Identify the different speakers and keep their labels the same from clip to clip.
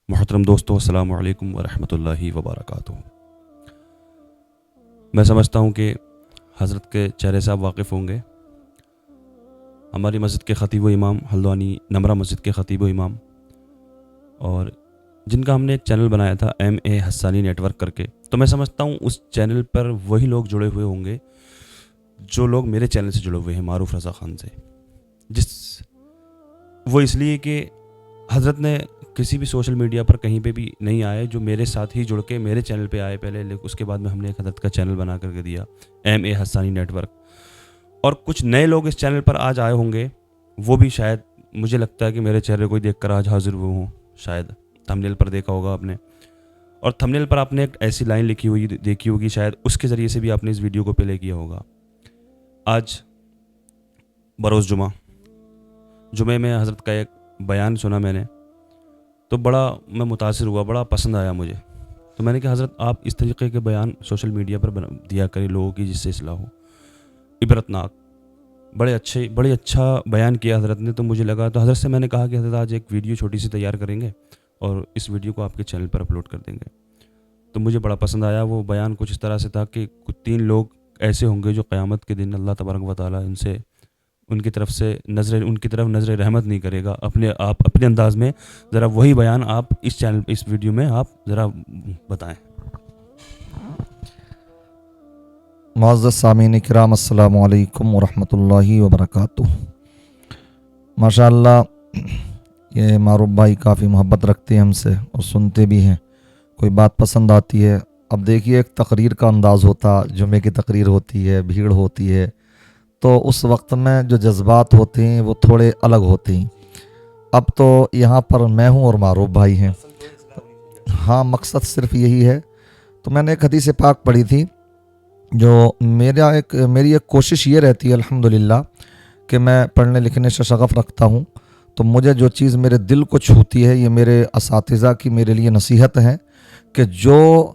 Speaker 1: محترم دوستوں، السلام علیکم ورحمۃ اللہ وبرکاتہ۔ میں سمجھتا ہوں کہ حضرت کے چہرے سے آپ واقف ہوں گے۔ ہماری مسجد کے خطیب و امام، ہلدوانی نمرہ مسجد کے خطیب و امام، اور جن کا ہم نے ایک چینل بنایا تھا MA حسانی نیٹ ورک کر کے، تو میں سمجھتا ہوں اس چینل پر وہی لوگ جڑے ہوئے ہوں گے جو لوگ میرے چینل سے جڑے ہوئے ہیں معروف رضا خان سے، وہ اس لیے کہ حضرت نے کسی بھی سوشل میڈیا پر کہیں پہ بھی نہیں آئے، جو میرے ساتھ ہی جڑ کے میرے چینل پہ آئے پہلے، لیکن اس کے بعد میں ہم نے ایک حضرت کا چینل بنا کر کے دیا MA حسانی نیٹ ورک، اور کچھ نئے لوگ اس چینل پر آج آئے ہوں گے، وہ بھی شاید مجھے لگتا ہے کہ میرے چہرے کو دیکھ کر آج حاضر ہوئے ہوں، شاید تھمبنیل پر دیکھا ہوگا آپ نے، اور تھمبنیل پر آپ نے ایک ایسی لائن لکھی ہوئی دیکھی ہوگی، شاید اس کے ذریعے سے بھی آپ نے اس ویڈیو کو پلے کیا ہوگا۔ آج بروز جمعے میں حضرت کا ایک بیان سنا میں نے، تو میں متاثر ہوا، بڑا پسند آیا مجھے، تو میں نے کہا حضرت آپ اس طریقے کے بیان سوشل میڈیا پر دیا کریں لوگوں کی، جس سے اصلاح ہو، عبرتناک، بڑے اچھا بیان کیا حضرت نے۔ تو مجھے لگا، تو حضرت سے میں نے کہا کہ حضرت آج ایک ویڈیو چھوٹی سی تیار کریں گے اور اس ویڈیو کو آپ کے چینل پر اپلوڈ کر دیں گے۔ تو مجھے بڑا پسند آیا وہ بیان، کچھ اس طرح سے تھا کہ کچھ 3 لوگ ایسے ہوں گے جو قیامت کے دن اللہ تبارک و تعالیٰ ان کی طرف نظر رحمت نہیں کرے گا۔ اپنے انداز میں ذرا وہی بیان آپ اس ویڈیو میں آپ ذرا بتائیں۔
Speaker 2: معزز سامعین کرام، السلام علیکم ورحمۃ اللہ وبرکاتہ۔ ماشاءاللہ یہ معروف بھائی کافی محبت رکھتے ہیں ہم سے اور سنتے بھی ہیں، کوئی بات پسند آتی ہے۔ اب دیکھیے، ایک تقریر کا انداز ہوتا، جمعے کی تقریر ہوتی ہے، بھیڑ ہوتی ہے، تو اس وقت میں جو جذبات ہوتے ہیں وہ تھوڑے الگ ہوتے ہیں۔ اب تو یہاں پر میں ہوں اور معروف بھائی ہیں، ہاں مقصد صرف یہی ہے۔ تو میں نے ایک حدیث پاک پڑھی تھی، جو میری ایک کوشش یہ رہتی ہے الحمدللہ کہ میں پڑھنے لکھنے سے شغف رکھتا ہوں، تو مجھے جو چیز میرے دل کو چھوتی ہے، یہ میرے اساتذہ کی میرے لیے نصیحت ہے کہ جو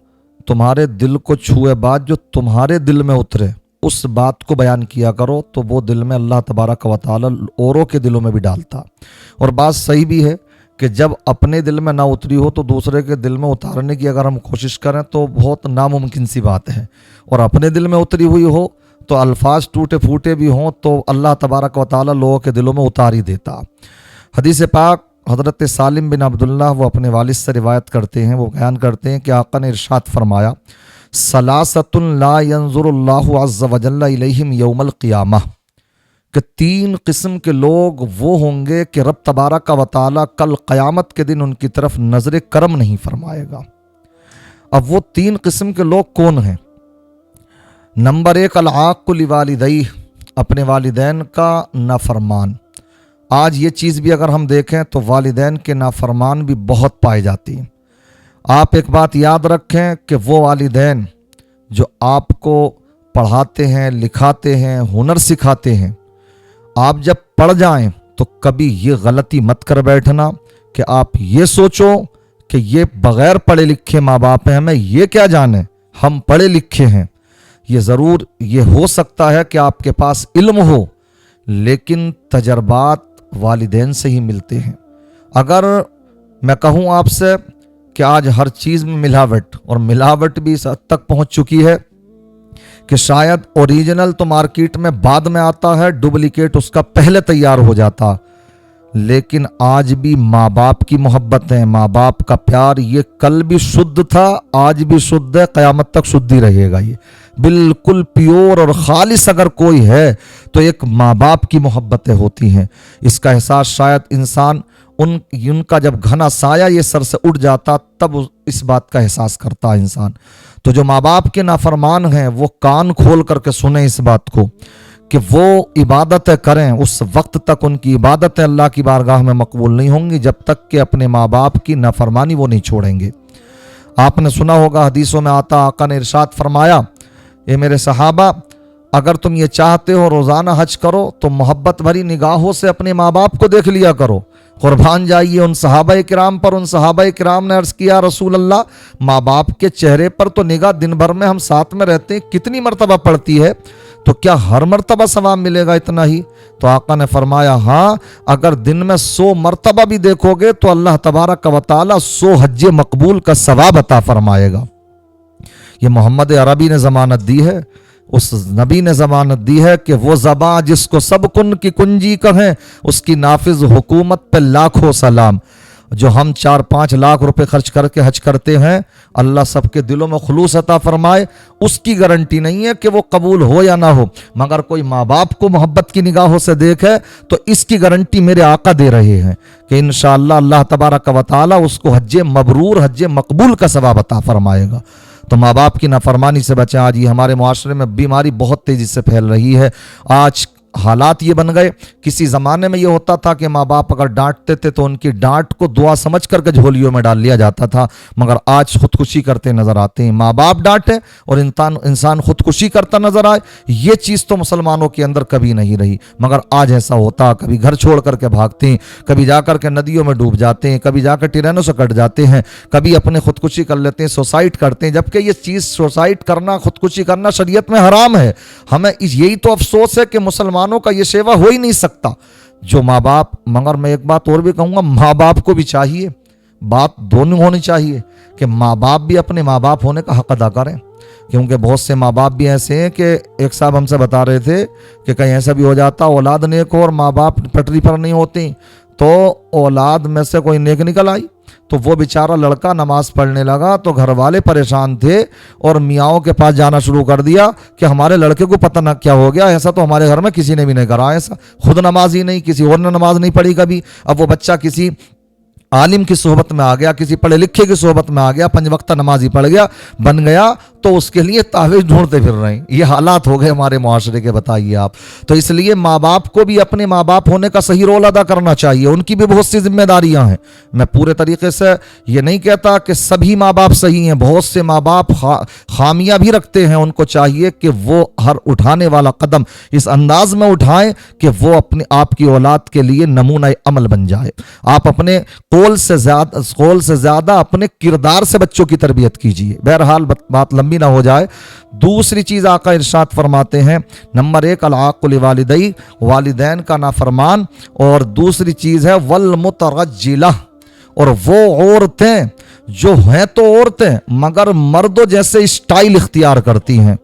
Speaker 2: تمہارے دل کو چھوئے بات، جو تمہارے دل میں اترے، اس بات کو بیان کیا کرو، تو وہ دل میں اللہ تبارک و تعالی اوروں کے دلوں میں بھی ڈالتا۔ اور بات صحیح بھی ہے کہ جب اپنے دل میں نہ اتری ہو تو دوسرے کے دل میں اتارنے کی اگر ہم کوشش کریں تو بہت ناممکن سی بات ہے، اور اپنے دل میں اتری ہوئی ہو تو الفاظ ٹوٹے پھوٹے بھی ہوں تو اللہ تبارک و تعالی لوگوں کے دلوں میں اتار ہی دیتا۔ حدیث پاک حضرت سالم بن عبداللہ وہ اپنے والد سے روایت کرتے ہیں، وہ بیان کرتے ہیں کہ آقا نے ارشاد فرمایا، ثلاثۃ لا ينظر اللہ عز وجل الیہم یوم القیامہ، کہ 3 قسم کے لوگ وہ ہوں گے کہ رب تبارک و تعالی کل قیامت کے دن ان کی طرف نظر کرم نہیں فرمائے گا۔ اب وہ 3 قسم کے لوگ کون ہیں؟ نمبر 1، العاق لوالدیہ، اپنے والدین کا نافرمان۔ آج یہ چیز بھی اگر ہم دیکھیں تو والدین کے نافرمان بھی بہت پائے جاتی ہیں۔ آپ ایک بات یاد رکھیں کہ وہ والدین جو آپ کو پڑھاتے ہیں، لکھاتے ہیں، ہنر سکھاتے ہیں، آپ جب پڑھ جائیں تو کبھی یہ غلطی مت کر بیٹھنا کہ آپ یہ سوچو کہ یہ بغیر پڑھے لکھے ماں باپ ہیں، ہمیں یہ کیا جانے، ہم پڑھے لکھے ہیں۔ یہ ضرور یہ ہو سکتا ہے کہ آپ کے پاس علم ہو، لیکن تجربات والدین سے ہی ملتے ہیں۔ اگر میں کہوں آپ سے کہ آج ہر چیز میں ملاوٹ، اور ملاوٹ بھی اس حد تک پہنچ چکی ہے کہ شاید اوریجنل تو مارکیٹ میں بعد میں آتا ہے، ڈپلیکیٹ اس کا پہلے تیار ہو جاتا، لیکن آج بھی ماں باپ کی محبت ہے، ماں باپ کا پیار، یہ کل بھی شدھ تھا، آج بھی شدھ ہے، قیامت تک شدھ ہی رہے گا۔ یہ بالکل پیور اور خالص اگر کوئی ہے تو ایک ماں باپ کی محبتیں ہوتی ہیں۔ اس کا احساس شاید انسان ان کا جب گھنا سایہ یہ سر سے اٹھ جاتا تب اس بات کا احساس کرتا انسان۔ تو جو ماں باپ کے نافرمان ہیں وہ کان کھول کر کے سنیں اس بات کو کہ وہ عبادتیں کریں، اس وقت تک ان کی عبادتیں اللہ کی بارگاہ میں مقبول نہیں ہوں گی جب تک کہ اپنے ماں باپ کی نافرمانی وہ نہیں چھوڑیں گے۔ آپ نے سنا ہوگا، حدیثوں میں آتا، آقا نے ارشاد فرمایا، اے میرے صحابہ، اگر تم یہ چاہتے ہو روزانہ حج کرو تو محبت بھری نگاہوں سے اپنے ماں باپ کو دیکھ لیا کرو، कुर्बान जाइए उन सहाबा किराम पर। उन सहाबा किराम ने अर्ज़ किया, रसूल अल्लाह, माँ बाप के चेहरे पर तो निगाह दिन भर में हम साथ में रहते हैं, कितनी मरतबा पड़ती है, तो क्या हर मरतबा सवाब मिलेगा इतना ही? तो आका ने फरमाया, हाँ, अगर दिन में 100 मरतबा भी देखोगे तो अल्लाह तबारक व तआला 100 हज मकबूल का सवाब अता फरमाएगा। ये मोहम्मद अरबी ने ज़मानत दी है, उस नबी ने ज़मानत दी है कि वो ज़बां जिसको सब कुन की कुंजी कहें, उसकी नाफिज हुकूमत पे लाखों सलाम। जो हम 4-5 लाख रुपए खर्च करके हज करते हैं, अल्लाह सबके दिलों में खुलूस अता फरमाए, उसकी गारंटी नहीं है कि वो कबूल हो या ना हो, मगर कोई माँ बाप को मोहब्बत की निगाहों से देखे तो इसकी गारंटी मेरे आका दे रहे हैं कि इंशाअल्लाह अल्लाह तबारक व तआला उसको हज मबरूर, हज मकबूल का सवाब अता फरमाएगा। तो माँ बाप की नाफरमानी से बचें। आज ये हमारे मुआशरे में बीमारी बहुत तेज़ी से फैल रही है। आज हालात ये बन गए, किसी ज़माने में ये होता था कि माँ बाप अगर डांटते थे तो उनकी डांट को दुआ समझ करके झोलियों में डाल लिया जाता था, मगर आज खुदकुशी करते नज़र आते हैं। माँ बाप डांटे और इंसान खुदकुशी करता नज़र आए, ये चीज़ तो मुसलमानों के अंदर कभी नहीं रही, मगर आज ऐसा होता। कभी घर छोड़ करके भागते हैं, कभी जाकर के नदियों में डूब जाते हैं, कभी जाकर टिरेनों से कट जाते हैं, कभी अपने खुदकुशी कर लेते हैं, सुसाइड करते हैं, जबकि ये चीज़ सुसाइड करना, खुदकुशी करना शरीयत में हराम है। हमें यही तो अफसोस है कि मुसलमानों का ये सेवा हो ही नहीं सकता जो माँ बाप। मगर मैं एक बात और भी कहूँगा, माँ बाप को भी चाहिए, बात दोनों होनी चाहिए कि माँ बाप भी अपने माँ बाप होने का हक अदा करें, क्योंकि बहुत से माँ बाप भी ऐसे हैं कि एक साहब हमसे बता रहे थे कि कहीं ऐसा भी हो जाता औलाद नेक हो और माँ बाप पटरी पर नहीं होती, तो औलाद में से कोई नेक निकल आई तो वो बेचारा लड़का नमाज पढ़ने लगा तो घर वाले परेशान थे और मियाँओं के पास जाना शुरू कर दिया कि हमारे लड़के को पता न क्या हो गया, ऐसा तो हमारे घर में किसी ने भी नहीं करा, ऐसा खुद नमाज ही नहीं, किसी और ने नमाज नहीं पढ़ी कभी। अब वो बच्चा किसी आलिम की सोहबत में आ गया, किसी पढ़े लिखे की सोहबत में आ गया, 5 वक्त नमाजी पढ़ गया, बन गया, तो उसके लिए तावीज़ ढूंढते फिर रहे हैं। ये हालात हो गए हमारे मुआशरे के, बताइए आप। तो इसलिए माँ बाप को भी अपने माँ बाप होने का सही रोल अदा करना चाहिए, उनकी भी बहुत सी जिम्मेदारियां हैं। मैं पूरे तरीके से ये नहीं कहता कि सभी माँ बाप सही हैं, बहुत से माँ बाप खामियां भी रखते हैं। उनको चाहिए कि वो हर उठाने वाला कदम इस अंदाज में उठाएं कि वो अपने आपकी औलाद के लिए नमूना अमल बन जाए। आप अपने कौल से ज़्यादा अपने किरदार से बच्चों की तरबियत कीजिए। बहरहाल बात लंबी ना हो जाए। दूसरी चीज़ आका इरशाद फरमाते हैं, नंबर 1 अल-आक़ु लिवालिदैहि, वालिदैन का नाफरमान, और दूसरी चीज़ है वल मुतरज्जिला, और वो औरतें जो हैं तो औरतें मगर मर्दों जैसे स्टाइल इख्तियार करती हैं।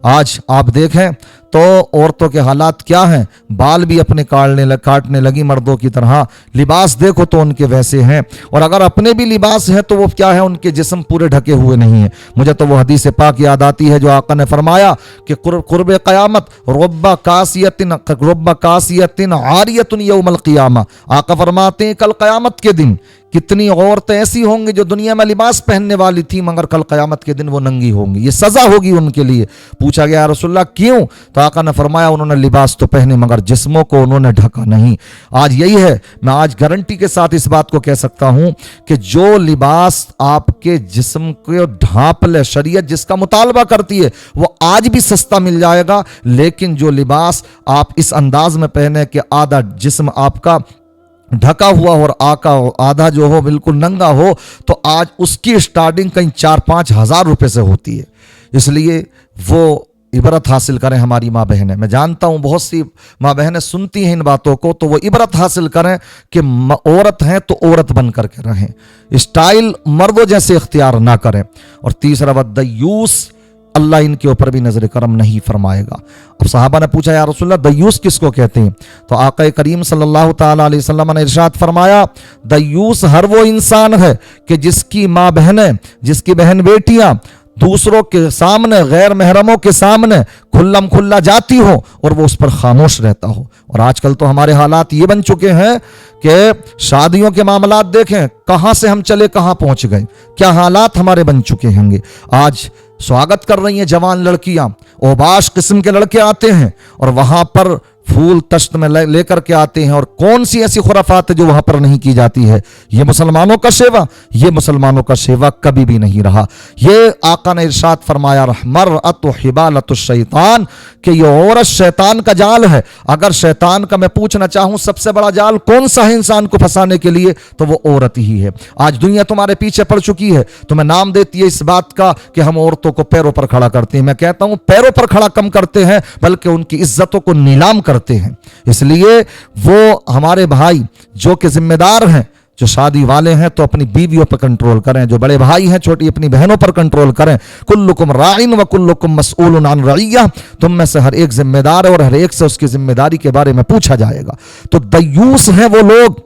Speaker 2: आज आप देखें तो औरतों के हालात क्या हैं, बाल भी अपने काटने लगी मर्दों की तरह, लिबास देखो तो उनके वैसे हैं, और अगर अपने भी लिबास हैं तो वो क्या है, उनके जिस्म पूरे ढके हुए नहीं है। मुझे तो वो हदीस पाक याद आती है जो आका ने फरमाया कि कुर्ब क़यामत रुब्बा कासियतिन आरियतुन यौमल क़ियामा। आका फरमाते हैं कल क़यामत के दिन कितनी औरतें ऐसी होंगी जो दुनिया में लिबास पहनने वाली थी मगर कल क़यामत के दिन वो नंगी होंगी, ये सज़ा होगी उनके लिए। पूछा गया रसूलल्लाह क्यों, तो आका ने फरमाया उन्होंने लिबास तो पहने मगर जिस्मों को उन्होंने ढका नहीं। आज यही है, मैं आज गारंटी के साथ इस बात को कह सकता हूं कि जो लिबास आपके जिस्म को ढांप ले, शरीयत जिसका मुतालबा करती है, वो आज भी सस्ता मिल जाएगा। लेकिन जो लिबास आप इस अंदाज में पहने कि आधा जिस्म आपका ढका हुआ और आधा जो हो बिल्कुल नंगा हो, तो आज उसकी स्टार्टिंग कहीं 4-5 हज़ार रुपये से होती है। इसलिए वो इबरत हासिल करें हमारी माँ बहनें। मैं जानता हूँ बहुत सी माँ बहनें सुनती हैं इन बातों को, तो वो इबरत हासिल करें कि औरत हैं तो औरत बन करके रहें, स्टाइल मर्दों जैसे इख्तियार ना करें। और तीसरा वद्दयूस, अल्लाह इनके ऊपर भी नजर करम नहीं फरमाएगा। अब सहाबा ने पूछा या रसूलल्लाह दयूस किसको कहते हैं, तो आका करीम सल्लल्लाहु ताला अलैहि वसल्लम ने इरशाद फरमाया दयूस हर वो इंसान है कि जिसकी माँ बहनें, जिसकी बहन बेटियां दूसरों के सामने, गैर महरमों के सामने खुल्लम खुल्ला जाती हो और वो उस पर खामोश रहता हो। और आजकल तो हमारे हालात ये बन चुके हैं कि शादियों के मामलात देखें कहां से हम चले कहां पहुंच गए, क्या हालात हमारे बन चुके होंगे। आज स्वागत कर रही हैं जवान लड़कियां, ओबाश किस्म के लड़के आते हैं और वहां पर फूल तश्त में लेकर के आते हैं, और कौन सी ऐसी खुराफात है जो वहां पर नहीं की जाती है। ये मुसलमानों का सेवा, ये मुसलमानों का सेवा कभी भी नहीं रहा। ये आका ने इरशाद फरमाया मरअतु हिबालतु शैतान, कि ये औरत शैतान का जाल है। अगर शैतान का मैं पूछना चाहूं सबसे बड़ा जाल कौन सा है इंसान को फंसाने के लिए, तो वो औरत ही है। आज दुनिया तुम्हारे पीछे पड़ चुकी है, तुम्हें नाम देती है इस बात का कि हम औरतों को पैरों पर खड़ा करते हैं। मैं कहता हूं पैरों पर खड़ा कम करते हैं, बल्कि उनकी इज्जतों को नीलाम करते हैं। इसलिए वो हमारे भाई जो कि जिम्मेदार हैं, जो शादी वाले हैं, तो अपनी बीवियों पर कंट्रोल करें। जो बड़े भाई हैं छोटी अपनी बहनों पर कंट्रोल करें। कुल्लुकुम राइन व कुल्लुकुम मसऊलुन अन रइय्या, तुम में से हर एक जिम्मेदार है और हर एक से उसकी जिम्मेदारी के बारे में पूछा जाएगा। तो दयूस हैं वो लोग,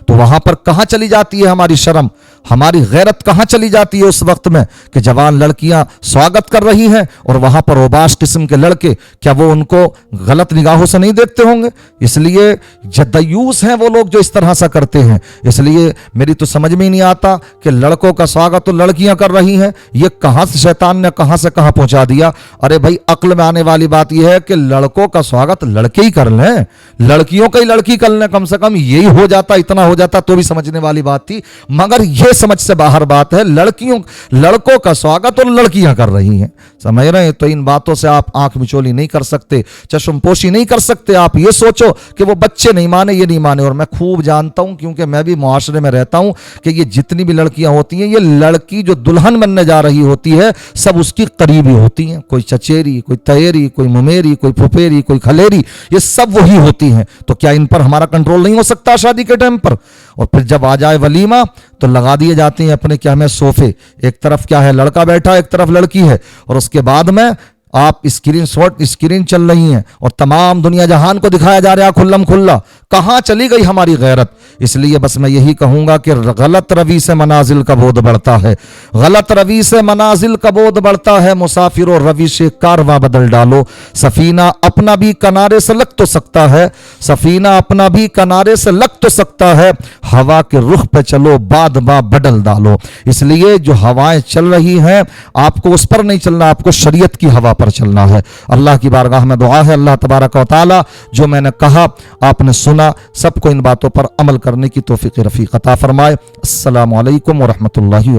Speaker 2: तो वहां पर कहां चली जाती है हमारी शर्म, हमारी गैरत कहां चली जाती है उस वक्त में कि जवान लड़कियां स्वागत कर रही हैं और वहां पर ओबाश किस्म के लड़के, क्या वो उनको गलत निगाहों से नहीं देखते होंगे? इसलिए दयूस हैं वो लोग जो इस तरह सा करते हैं। इसलिए मेरी तो समझ में ही नहीं आता कि लड़कों का स्वागत तो लड़कियां कर रही हैं, ये कहां से शैतान ने कहां से कहां पहुंचा दिया। अरे भाई, अक्ल में आने वाली बात यह है कि लड़कों का स्वागत लड़के ही कर लें, लड़कियों का ही लड़की कर लें, कम से कम यही हो जाता, इतना हो जाता तो भी समझने वाली बात थी। मगर यह समझ से बाहर बात है, लड़कों का स्वागत और लड़कियां कर रही हैं। समझ रहे हैं? तो इन बातों से आप आंख मिचोली नहीं कर सकते, चश्मपोशी नहीं कर सकते। आप ये सोचो कि वो बच्चे नहीं माने, ये नहीं माने। और मैं खूब जानता हूं, क्योंकि मैं भी मुआशरे में रहता हूं, कि ये जितनी भी लड़कियां होती हैं, ये लड़की जो दुल्हन बनने जा रही होती है सब उसकी करीबी होती हैं। कोई चचेरी, कोई तयेरी, कोई मुमेरी, कोई फुफेरी, कोई खलेरी, ये सब वही होती हैं। तो क्या इन पर हमारा कंट्रोल नहीं हो सकता शादी के टाइम पर? और फिर जब आ जाए वलीमा तो लगा दिए जाते हैं अपने क्या में सोफे, एक तरफ क्या है लड़का बैठा, एक तरफ लड़की है, और उसके बाद में आप स्क्रीन चल रही हैं और तमाम दुनिया जहान को दिखाया जा रहा है खुल्लम खुल्ला। कहां चली गई हमारी गैरत? इसलिए बस मैं यही कहूंगा कि गलत रवि से मनाजिल का बोध बढ़ता है, गलत रवि से मनाजिल का बोध बढ़ता है। मुसाफिरों रवि से कारवां बदल डालो, सफीना अपना भी किनारे से लग तो सकता है, सफीना अपना भी किनारे से लग तो सकता है, हवा के रुख पे चलो बाद बदल डालो। इसलिए जो हवाएं चल रही हैं आपको उस पर नहीं चलना, आपको शरीयत की हवा पर चलना है। अल्लाह की बारगाह में दुआ है, अल्लाह तबारक व तआला जो मैंने कहा आपने सुना, सबको इन बातों पर अमल करने की तौफीक रफीक अता फरमाए। अस्सलामु अलैकुम व रहमतुल्लाहि।